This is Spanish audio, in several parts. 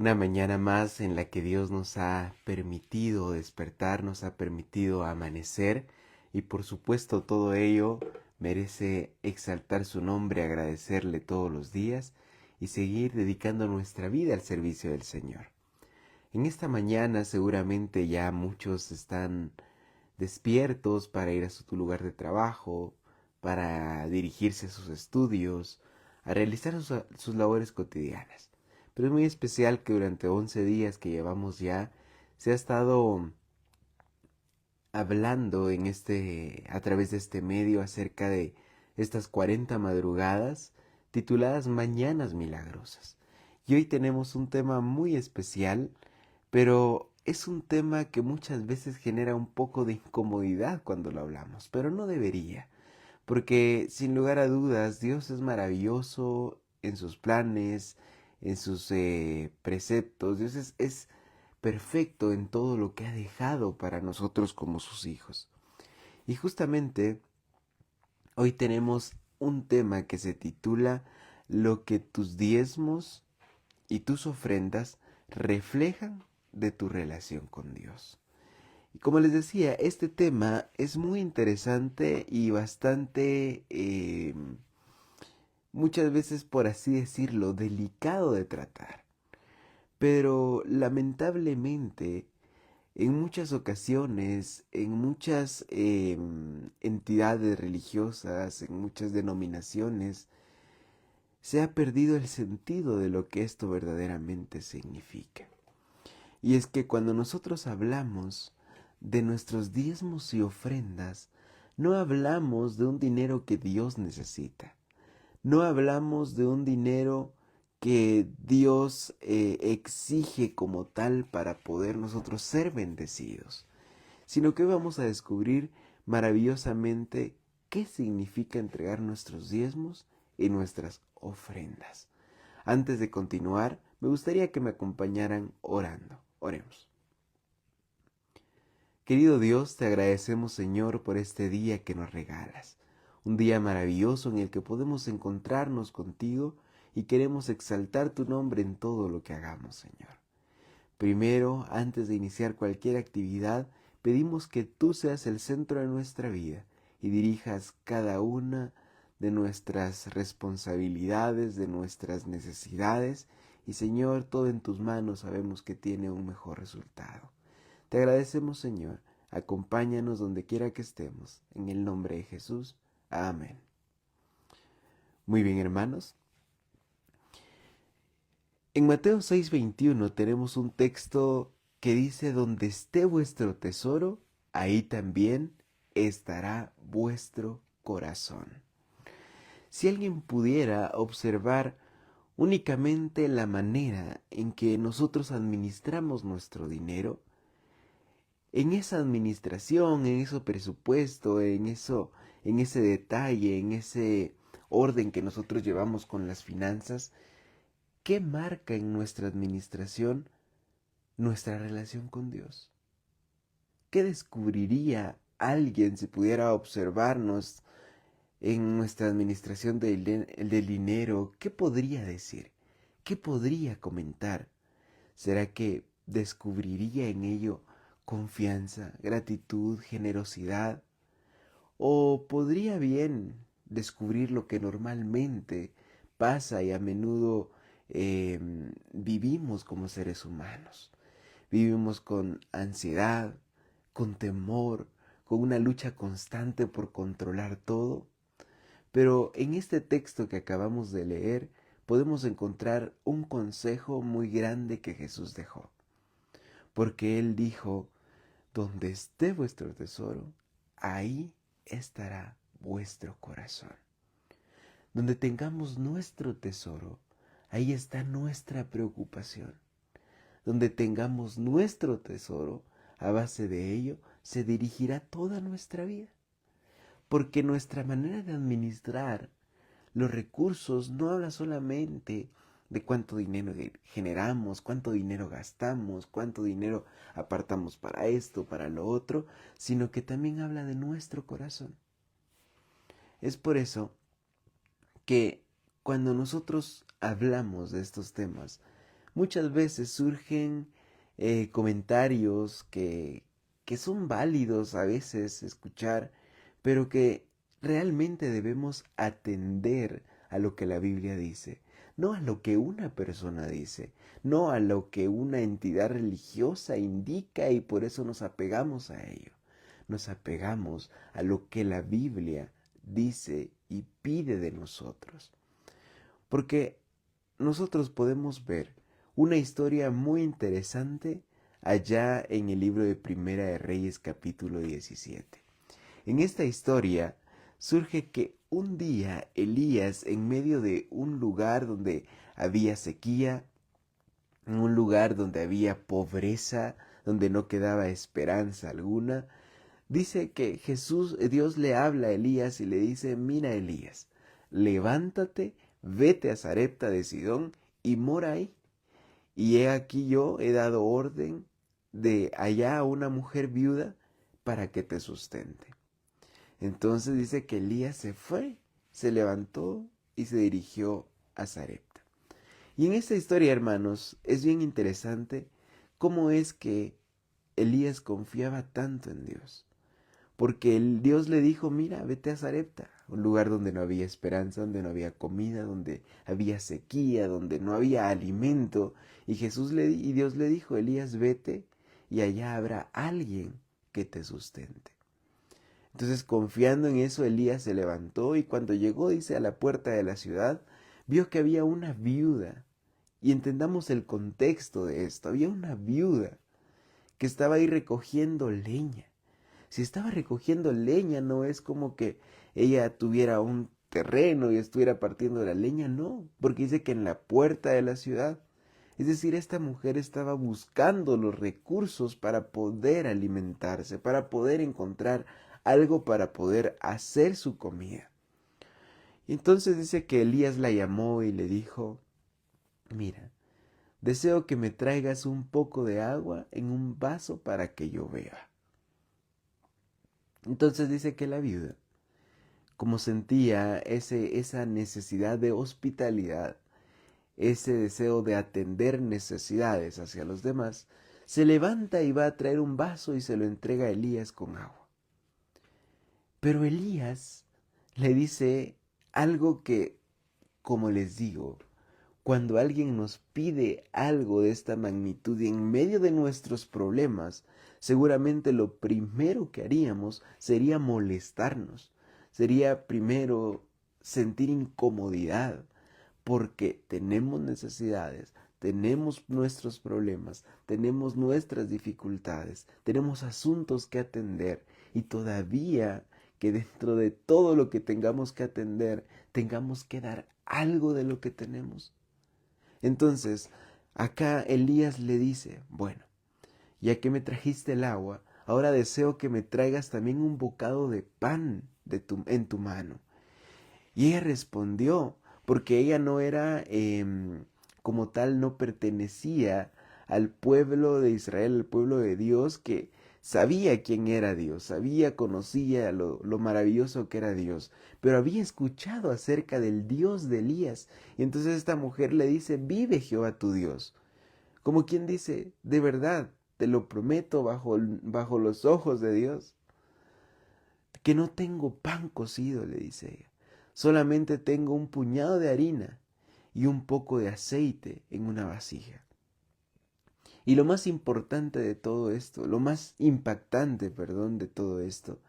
Una mañana más en la que Dios nos ha permitido despertar, nos ha permitido amanecer y por supuesto todo ello merece exaltar su nombre, agradecerle todos los días y seguir dedicando nuestra vida al servicio del Señor. En esta mañana seguramente ya muchos están despiertos para ir a su lugar de trabajo, para dirigirse a sus estudios, a realizar sus labores cotidianas. Pero es muy especial que durante 11 días que llevamos ya se ha estado hablando a través de este medio acerca de estas 40 madrugadas tituladas Mañanas Milagrosas. Y hoy tenemos un tema muy especial, pero es un tema que muchas veces genera un poco de incomodidad cuando lo hablamos, pero no debería, porque sin lugar a dudas Dios es maravilloso en sus planes, en sus preceptos. Dios es perfecto en todo lo que ha dejado para nosotros como sus hijos. Y justamente hoy tenemos un tema que se titula Lo que tus diezmos y tus ofrendas reflejan de tu relación con Dios. Y como les decía, este tema es muy interesante y bastante, muchas veces por así decirlo, delicado de tratar. Pero lamentablemente, en muchas ocasiones, en muchas entidades religiosas, en muchas denominaciones, se ha perdido el sentido de lo que esto verdaderamente significa. Y es que cuando nosotros hablamos de nuestros diezmos y ofrendas, no hablamos de un dinero que Dios necesita. No hablamos de un dinero que Dios exige como tal para poder nosotros ser bendecidos, sino que vamos a descubrir maravillosamente qué significa entregar nuestros diezmos y nuestras ofrendas. Antes de continuar, me gustaría que me acompañaran orando. Oremos. Querido Dios, te agradecemos, Señor, por este día que nos regalas. Un día maravilloso en el que podemos encontrarnos contigo y queremos exaltar tu nombre en todo lo que hagamos, Señor. Primero, antes de iniciar cualquier actividad, pedimos que tú seas el centro de nuestra vida y dirijas cada una de nuestras responsabilidades, de nuestras necesidades, y Señor, todo en tus manos sabemos que tiene un mejor resultado. Te agradecemos, Señor. Acompáñanos donde quiera que estemos. En el nombre de Jesús. Amén. Muy bien, hermanos. En Mateo 6:21 tenemos un texto que dice: donde esté vuestro tesoro, ahí también estará vuestro corazón. Si alguien pudiera observar únicamente la manera en que nosotros administramos nuestro dinero, en esa administración, en ese presupuesto, en ese detalle, en ese orden que nosotros llevamos con las finanzas, ¿qué marca en nuestra administración nuestra relación con Dios? ¿Qué descubriría alguien si pudiera observarnos en nuestra administración del dinero? ¿Qué podría decir? ¿Qué podría comentar? ¿Será que descubriría en ello confianza, gratitud, generosidad? ¿O podría bien descubrir lo que normalmente pasa y a menudo vivimos como seres humanos? Vivimos con ansiedad, con temor, con una lucha constante por controlar todo. Pero en este texto que acabamos de leer podemos encontrar un consejo muy grande que Jesús dejó. Porque Él dijo: donde esté vuestro tesoro, ahí estará vuestro corazón. Donde tengamos nuestro tesoro, ahí está nuestra preocupación. Donde tengamos nuestro tesoro, a base de ello se dirigirá toda nuestra vida. Porque nuestra manera de administrar los recursos no habla solamente de cuánto dinero generamos, cuánto dinero gastamos, cuánto dinero apartamos para esto, para lo otro, sino que también habla de nuestro corazón. Es por eso que cuando nosotros hablamos de estos temas, muchas veces surgen comentarios que son válidos a veces escuchar, pero que realmente debemos atender a lo que la Biblia dice, no a lo que una persona dice, no a lo que una entidad religiosa indica y por eso nos apegamos a ello. Nos apegamos a lo que la Biblia dice y pide de nosotros. Porque nosotros podemos ver una historia muy interesante allá en el libro de Primera de Reyes capítulo 17. En esta historia surge que un día Elías, en medio de un lugar donde había sequía, en un lugar donde había pobreza, donde no quedaba esperanza alguna, dice que Dios le habla a Elías y le dice: mira, Elías, levántate, vete a Sarepta de Sidón y mora ahí. Y he aquí yo he dado orden de allá a una mujer viuda para que te sustente. Entonces dice que Elías se fue, se levantó y se dirigió a Sarepta. Y en esta historia, hermanos, es bien interesante cómo es que Elías confiaba tanto en Dios. Porque Dios le dijo: mira, vete a Sarepta, un lugar donde no había esperanza, donde no había comida, donde había sequía, donde no había alimento. Y Dios le dijo: Elías, vete y allá habrá alguien que te sustente. Entonces, confiando en eso, Elías se levantó y cuando llegó, dice, a la puerta de la ciudad, vio que había una viuda. Y entendamos el contexto de esto. Había una viuda que estaba ahí recogiendo leña. Si estaba recogiendo leña, no es como que ella tuviera un terreno y estuviera partiendo la leña, no, porque dice que en la puerta de la ciudad. Es decir, esta mujer estaba buscando los recursos para poder alimentarse, para poder encontrar algo para poder hacer su comida. Y entonces dice que Elías la llamó y le dijo: mira, deseo que me traigas un poco de agua en un vaso para que yo beba. Entonces dice que la viuda, como sentía esa necesidad de hospitalidad, ese deseo de atender necesidades hacia los demás, se levanta y va a traer un vaso y se lo entrega a Elías con agua. Pero Elías le dice algo que, como les digo, cuando alguien nos pide algo de esta magnitud y en medio de nuestros problemas, seguramente lo primero que haríamos sería molestarnos, sería primero sentir incomodidad, porque tenemos necesidades, tenemos nuestros problemas, tenemos nuestras dificultades, tenemos asuntos que atender y todavía que dentro de todo lo que tengamos que atender, tengamos que dar algo de lo que tenemos. Entonces, acá Elías le dice: bueno, ya que me trajiste el agua, ahora deseo que me traigas también un bocado de pan en tu mano. Y ella respondió, porque ella no era, como tal, no pertenecía al pueblo de Israel, al pueblo de Dios, que sabía quién era Dios, conocía lo maravilloso que era Dios, pero había escuchado acerca del Dios de Elías. Y entonces esta mujer le dice: vive Jehová tu Dios. Como quien dice: de verdad, te lo prometo bajo los ojos de Dios, que no tengo pan cocido, le dice ella. Solamente tengo un puñado de harina y un poco de aceite en una vasija. Y lo más importante de todo esto, lo más impactante, perdón, de todo esto,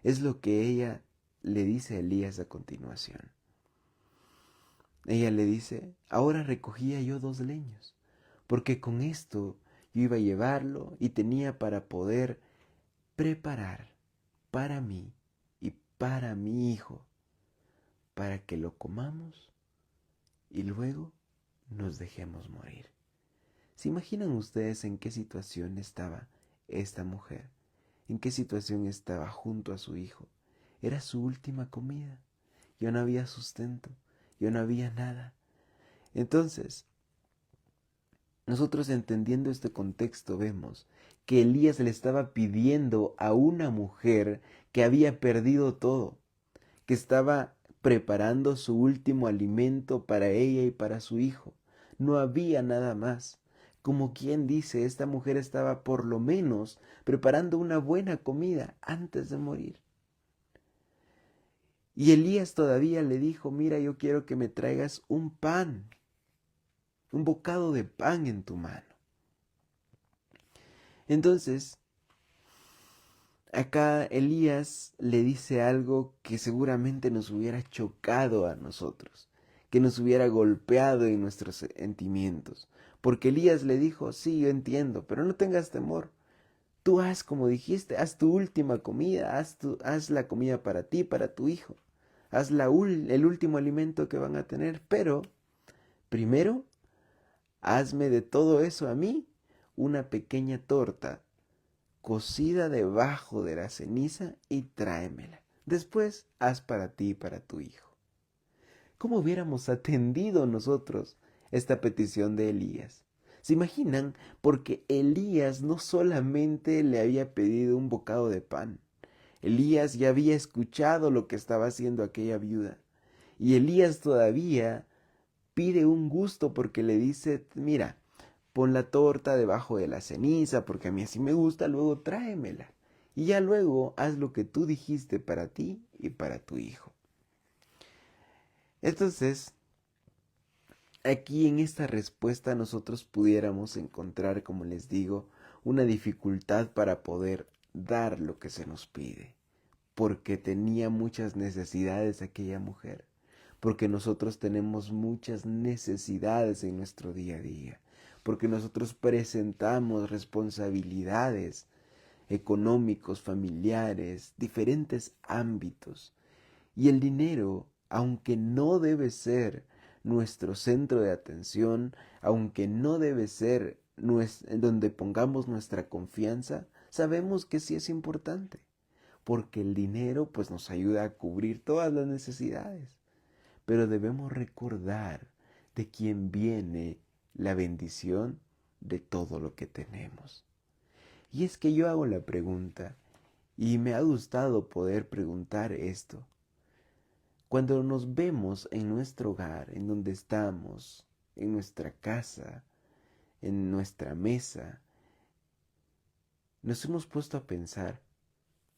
es lo que ella le dice a Elías a continuación. Ella le dice: ahora recogía yo 2 leños, porque con esto yo iba a llevarlo y tenía para poder preparar para mí y para mi hijo, para que lo comamos y luego nos dejemos morir. ¿Se imaginan ustedes en qué situación estaba esta mujer? ¿En qué situación estaba junto a su hijo? Era su última comida. Ya no había sustento, ya no había nada. Entonces, nosotros entendiendo este contexto vemos que Elías le estaba pidiendo a una mujer que había perdido todo, que estaba preparando su último alimento para ella y para su hijo. No había nada más. Como quien dice, esta mujer estaba por lo menos preparando una buena comida antes de morir. Y Elías todavía le dijo, mira, yo quiero que me traigas un pan, un bocado de pan en tu mano. Entonces, acá Elías le dice algo que seguramente nos hubiera chocado a nosotros, que nos hubiera golpeado en nuestros sentimientos. Porque Elías le dijo, sí, yo entiendo, pero no tengas temor. Tú haz como dijiste, haz tu última comida, haz la comida para ti, para tu hijo. Haz el último alimento que van a tener, pero primero, hazme de todo eso a mí una pequeña torta cocida debajo de la ceniza y tráemela. Después, haz para ti y para tu hijo. ¿Cómo hubiéramos atendido nosotros esta petición de Elías? ¿Se imaginan? Porque Elías no solamente le había pedido un bocado de pan. Elías ya había escuchado lo que estaba haciendo aquella viuda. Y Elías todavía pide un gusto porque le dice, mira, pon la torta debajo de la ceniza porque a mí así me gusta, luego tráemela. Y ya luego haz lo que tú dijiste para ti y para tu hijo. Entonces, aquí en esta respuesta nosotros pudiéramos encontrar, como les digo, una dificultad para poder dar lo que se nos pide, porque tenía muchas necesidades aquella mujer, porque nosotros tenemos muchas necesidades en nuestro día a día, porque nosotros presentamos responsabilidades económicos, familiares, diferentes ámbitos. Y el dinero, aunque no debe ser nuestro centro de atención, aunque no debe ser donde pongamos nuestra confianza, sabemos que sí es importante, porque el dinero pues nos ayuda a cubrir todas las necesidades. Pero debemos recordar de quién viene la bendición de todo lo que tenemos. Y es que yo hago la pregunta, y me ha gustado poder preguntar esto. Cuando nos vemos en nuestro hogar, en donde estamos, en nuestra casa, en nuestra mesa, nos hemos puesto a pensar,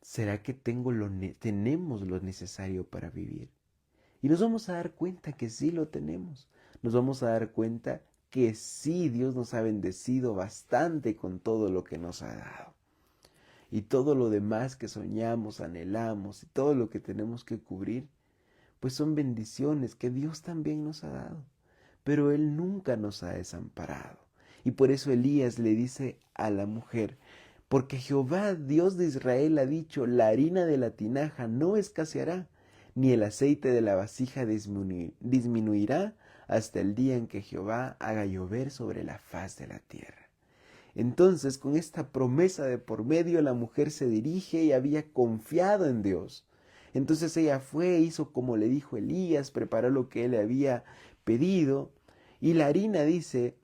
¿será que tenemos lo necesario para vivir? Y nos vamos a dar cuenta que sí lo tenemos. Nos vamos a dar cuenta que sí Dios nos ha bendecido bastante con todo lo que nos ha dado. Y todo lo demás que soñamos, anhelamos y todo lo que tenemos que cubrir, pues son bendiciones que Dios también nos ha dado. Pero Él nunca nos ha desamparado. Y por eso Elías le dice a la mujer, porque Jehová, Dios de Israel, ha dicho, la harina de la tinaja no escaseará, ni el aceite de la vasija disminuirá hasta el día en que Jehová haga llover sobre la faz de la tierra. Entonces, con esta promesa de por medio, la mujer se dirige y había confiado en Dios. Entonces ella fue, hizo como le dijo Elías, preparó lo que él le había pedido, y la harina dice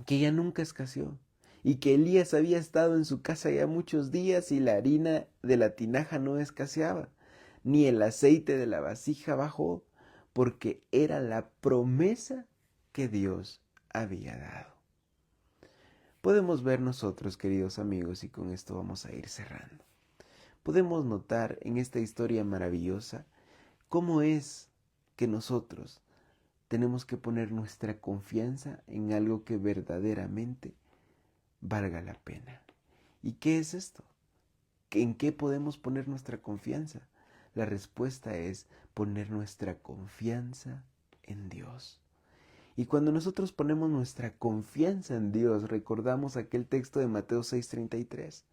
que ya nunca escaseó, y que Elías había estado en su casa ya muchos días y la harina de la tinaja no escaseaba, ni el aceite de la vasija bajó, porque era la promesa que Dios había dado. Podemos ver nosotros, queridos amigos, y con esto vamos a ir cerrando. Podemos notar en esta historia maravillosa cómo es que nosotros tenemos que poner nuestra confianza en algo que verdaderamente valga la pena. ¿Y qué es esto? ¿En qué podemos poner nuestra confianza? La respuesta es poner nuestra confianza en Dios. Y cuando nosotros ponemos nuestra confianza en Dios, recordamos aquel texto de Mateo 6:33.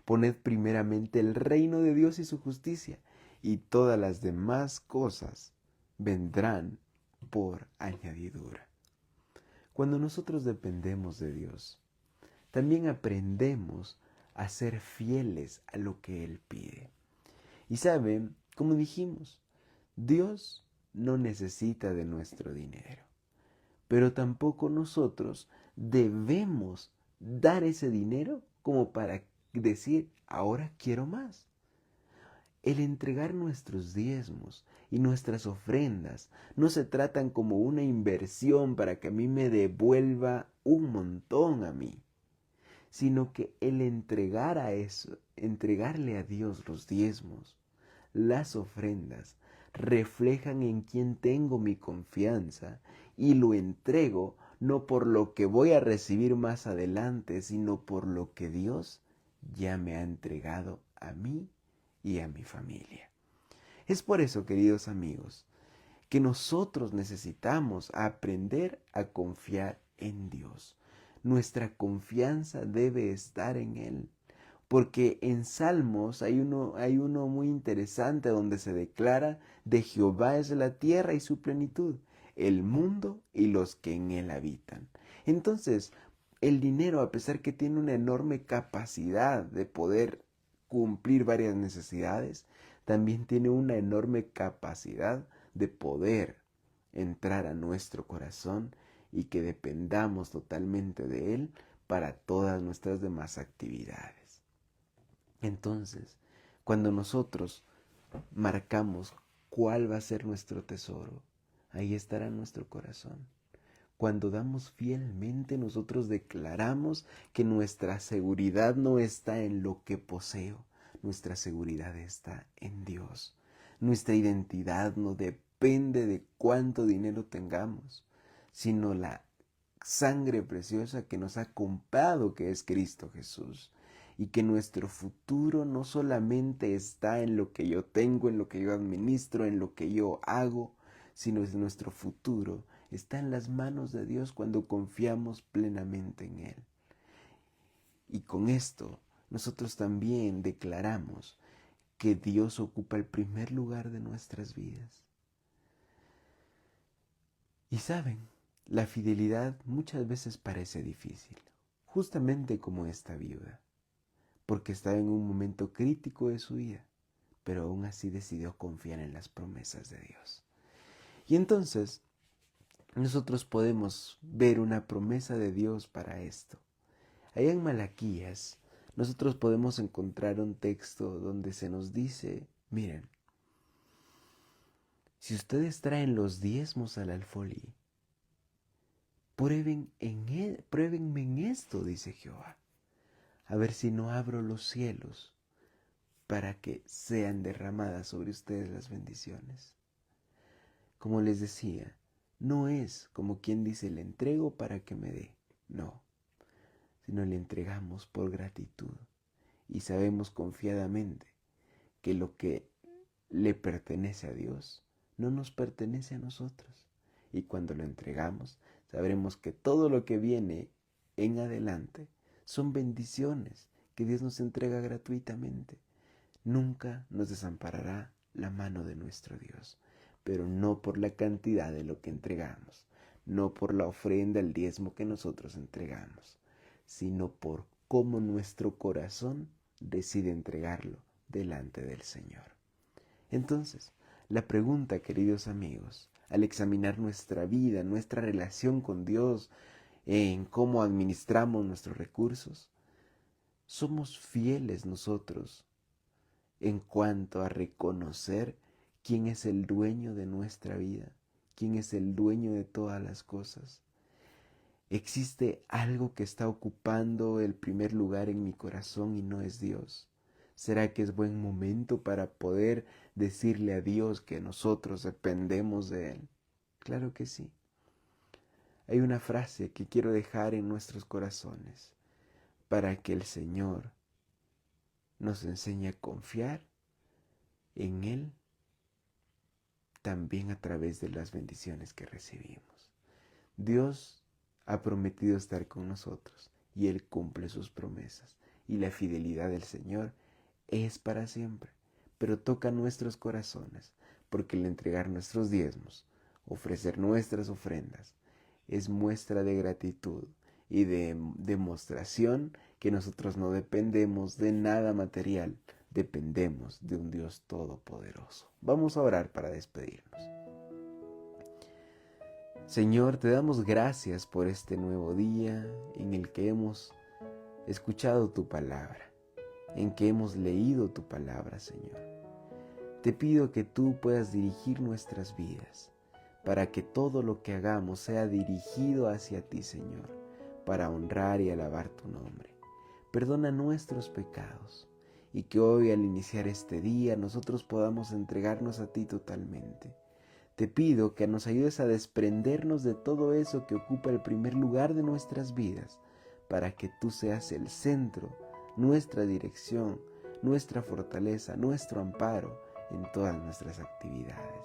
Poned primeramente el reino de Dios y su justicia, y todas las demás cosas vendrán por añadidura. Cuando nosotros dependemos de Dios, también aprendemos a ser fieles a lo que Él pide. Y saben, como dijimos, Dios no necesita de nuestro dinero, pero tampoco nosotros debemos dar ese dinero como para decir, ahora quiero más. El entregar nuestros diezmos y nuestras ofrendas no se tratan como una inversión para que a mí me devuelva un montón a mí, sino que el entregarle a Dios los diezmos, las ofrendas, reflejan en quien tengo mi confianza y lo entrego no por lo que voy a recibir más adelante, sino por lo que Dios ya me ha entregado a mí y a mi familia. Es por eso, queridos amigos, que nosotros necesitamos aprender a confiar en Dios. Nuestra confianza debe estar en Él. Porque en Salmos hay uno muy interesante donde se declara: de Jehová es la tierra y su plenitud, el mundo y los que en él habitan. Entonces, el dinero, a pesar que tiene una enorme capacidad de poder cumplir varias necesidades, también tiene una enorme capacidad de poder entrar a nuestro corazón y que dependamos totalmente de él para todas nuestras demás actividades. Entonces, cuando nosotros marcamos cuál va a ser nuestro tesoro, ahí estará nuestro corazón. Cuando damos fielmente, nosotros declaramos que nuestra seguridad no está en lo que poseo, nuestra seguridad está en Dios. Nuestra identidad no depende de cuánto dinero tengamos, sino la sangre preciosa que nos ha comprado, que es Cristo Jesús. Y que nuestro futuro no solamente está en lo que yo tengo, en lo que yo administro, en lo que yo hago, sino que nuestro futuro está en las manos de Dios cuando confiamos plenamente en Él. Y con esto nosotros también declaramos que Dios ocupa el primer lugar de nuestras vidas. Y saben, la fidelidad muchas veces parece difícil, justamente como esta viuda, porque estaba en un momento crítico de su vida, pero aún así decidió confiar en las promesas de Dios. Y entonces, nosotros podemos ver una promesa de Dios para esto. Allá en Malaquías, nosotros podemos encontrar un texto donde se nos dice: miren, si ustedes traen los diezmos al alfolí, pruébenme en esto, dice Jehová, a ver si no abro los cielos para que sean derramadas sobre ustedes las bendiciones. Como les decía, no es como quien dice: le entrego para que me dé. No, sino le entregamos por gratitud y sabemos confiadamente que lo que le pertenece a Dios no nos pertenece a nosotros. Y cuando lo entregamos, sabremos que todo lo que viene en adelante son bendiciones que Dios nos entrega gratuitamente. Nunca nos desamparará la mano de nuestro Dios, pero no por la cantidad de lo que entregamos, no por la ofrenda, el diezmo que nosotros entregamos, sino por cómo nuestro corazón decide entregarlo delante del Señor. Entonces, la pregunta, queridos amigos, al examinar nuestra vida, nuestra relación con Dios, en cómo administramos nuestros recursos, ¿somos fieles nosotros en cuanto a reconocer quién es el dueño de nuestra vida, quién es el dueño de todas las cosas? ¿Existe algo que está ocupando el primer lugar en mi corazón y no es Dios? ¿Será que es buen momento para poder decirle a Dios que nosotros dependemos de Él? Claro que sí. Hay una frase que quiero dejar en nuestros corazones para que el Señor nos enseñe a confiar en Él también a través de las bendiciones que recibimos. Dios ha prometido estar con nosotros y Él cumple sus promesas, y la fidelidad del Señor es para siempre, pero toca nuestros corazones, porque el entregar nuestros diezmos, ofrecer nuestras ofrendas, es muestra de gratitud y de demostración que nosotros no dependemos de nada material, dependemos de un Dios todopoderoso. Vamos a orar para despedirnos. Señor, te damos gracias por este nuevo día en el que hemos escuchado tu palabra, en que hemos leído tu palabra, Señor. Te pido que tú puedas dirigir nuestras vidas, para que todo lo que hagamos sea dirigido hacia ti, Señor, para honrar y alabar tu nombre. Perdona nuestros pecados, y que hoy, al iniciar este día, nosotros podamos entregarnos a ti totalmente. Te pido que nos ayudes a desprendernos de todo eso que ocupa el primer lugar de nuestras vidas, para que tú seas el centro, nuestra dirección, nuestra fortaleza, nuestro amparo en todas nuestras actividades.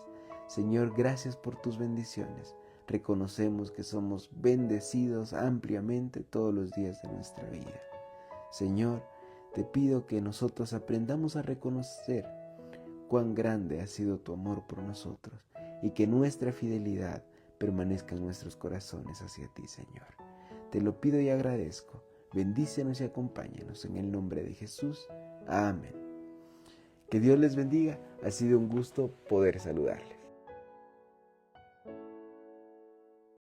Señor, gracias por tus bendiciones. Reconocemos que somos bendecidos ampliamente todos los días de nuestra vida. Señor, te pido que nosotros aprendamos a reconocer cuán grande ha sido tu amor por nosotros y que nuestra fidelidad permanezca en nuestros corazones hacia ti, Señor. Te lo pido y agradezco. Bendícenos y acompáñanos en el nombre de Jesús. Amén. Que Dios les bendiga. Ha sido un gusto poder saludarles.